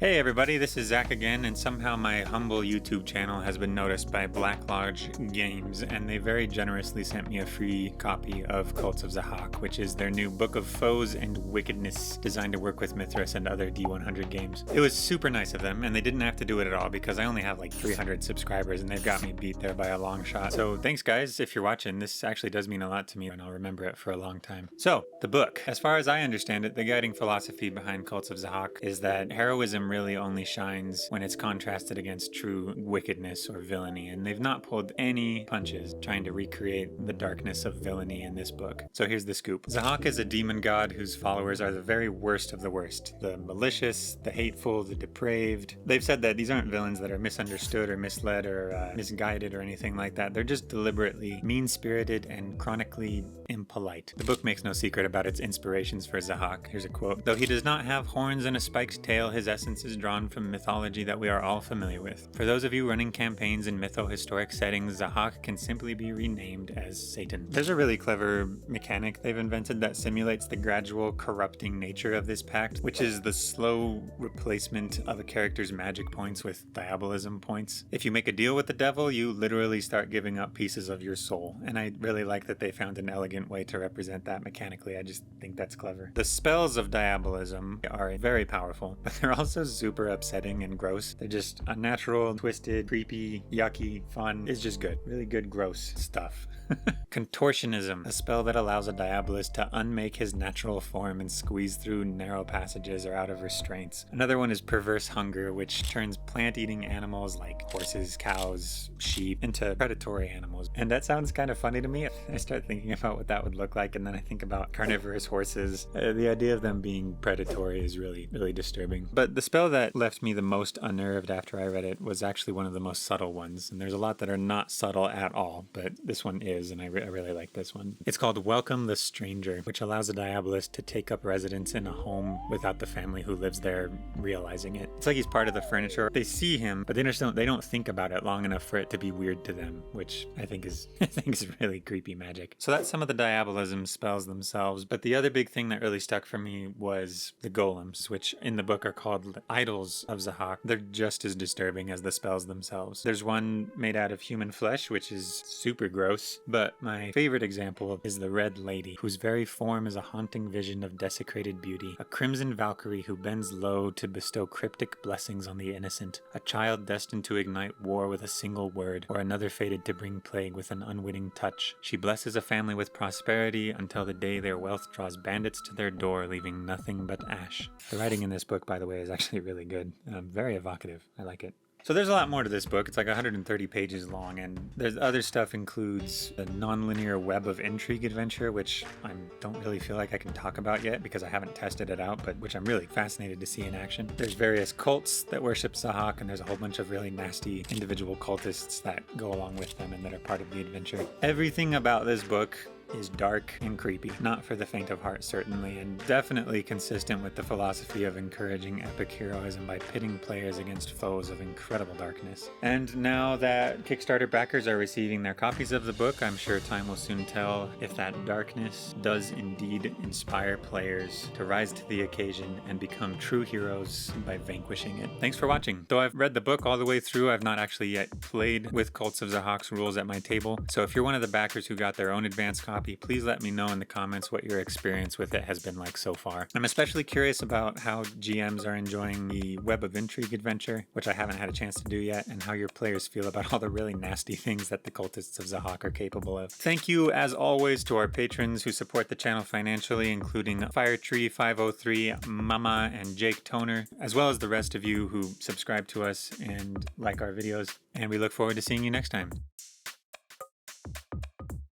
Hey everybody, this is Zach again, and somehow my humble YouTube channel has been noticed by Black Lodge Games, and they very generously sent me a free copy of Cults of Zahak, which is their new Book of Foes and Wickedness designed to work with Mythras and other D100 games. It was super nice of them, and they didn't have to do it at all because I only have like 300 subscribers and they've got me beat there by a long shot. So thanks guys, if you're watching, this actually does mean a lot to me and I'll remember it for a long time. So, the book. As far as I understand it, the guiding philosophy behind Cults of Zahak is that heroism really only shines when it's contrasted against true wickedness or villainy, and they've not pulled any punches trying to recreate the darkness of villainy in this book. So here's the scoop. Zahak is a demon god whose followers are the very worst of the worst. The malicious, the hateful, the depraved. They've said that these aren't villains that are misunderstood or misled or misguided or anything like that. They're just deliberately mean-spirited and chronically impolite. The book makes no secret about its inspirations for Zahak. Here's a quote. Though he does not have horns and a spiked tail, his essence is drawn from mythology that we are all familiar with. For those of you running campaigns in mytho-historic settings, Zahak can simply be renamed as Satan. There's a really clever mechanic they've invented that simulates the gradual corrupting nature of this pact, which is the slow replacement of a character's magic points with diabolism points. If you make a deal with the devil, you literally start giving up pieces of your soul, and I really like that they found an elegant way to represent that mechanically. I just think that's clever. The spells of diabolism are very powerful, but they're also super upsetting and gross. They're just unnatural, twisted, creepy, yucky, fun. It's just good. Really good, gross stuff. Contortionism, a spell that allows a diabolist to unmake his natural form and squeeze through narrow passages or out of restraints. Another one is perverse hunger, which turns plant-eating animals like horses, cows, sheep into predatory animals. And that sounds kind of funny to me. I start thinking about what that would look like, and then I think about carnivorous horses. The idea of them being predatory is really, really disturbing. But the spell that left me the most unnerved after I read it was actually one of the most subtle ones. And there's a lot that are not subtle at all, but this one is, and I really like this one. It's called Welcome the Stranger, which allows a diabolist to take up residence in a home without the family who lives there realizing it. It's like he's part of the furniture. They see him, but they don't think about it long enough for it to be weird to them, which I think is really creepy magic. So that's some of the diabolism spells themselves, but the other big thing that really stuck for me was the golems, which in the book are called idols of Zahak. They're just as disturbing as the spells themselves. There's one made out of human flesh, which is super gross, but my favorite example is the Red Lady, whose very form is a haunting vision of desecrated beauty, a crimson Valkyrie who bends low to bestow cryptic blessings on the innocent, a child destined to ignite war with a single word, or another fated to bring plague with an unwitting touch. She blesses a family with prosperity until the day their wealth draws bandits to their door, leaving nothing but ash. The writing in this book, by the way, is actually really good. Very evocative. I like it. So there's a lot more to this book. It's like 130 pages long, and there's other stuff includes a non-linear Web of Intrigue adventure, which I don't really feel like I can talk about yet because I haven't tested it out, but which I'm really fascinated to see in action. There's various cults that worship Zahak, and there's a whole bunch of really nasty individual cultists that go along with them and that are part of the adventure. Everything about this book is dark and creepy. Not for the faint of heart, certainly, and definitely consistent with the philosophy of encouraging epic heroism by pitting players against foes of incredible darkness. And now that Kickstarter backers are receiving their copies of the book, I'm sure time will soon tell if that darkness does indeed inspire players to rise to the occasion and become true heroes by vanquishing it. Thanks for watching. Though I've read the book all the way through, I've not actually yet played with Cults of Zahak's rules at my table, so if you're one of the backers who got their own advanced copy, please let me know in the comments what your experience with it has been like so far. I'm especially curious about how GMs are enjoying the Web of Intrigue adventure, which I haven't had a chance to do yet, and how your players feel about all the really nasty things that the cultists of Zahak are capable of. Thank you, as always, to our patrons who support the channel financially, including Firetree503, Mama, and Jake Toner, as well as the rest of you who subscribe to us and like our videos, and we look forward to seeing you next time.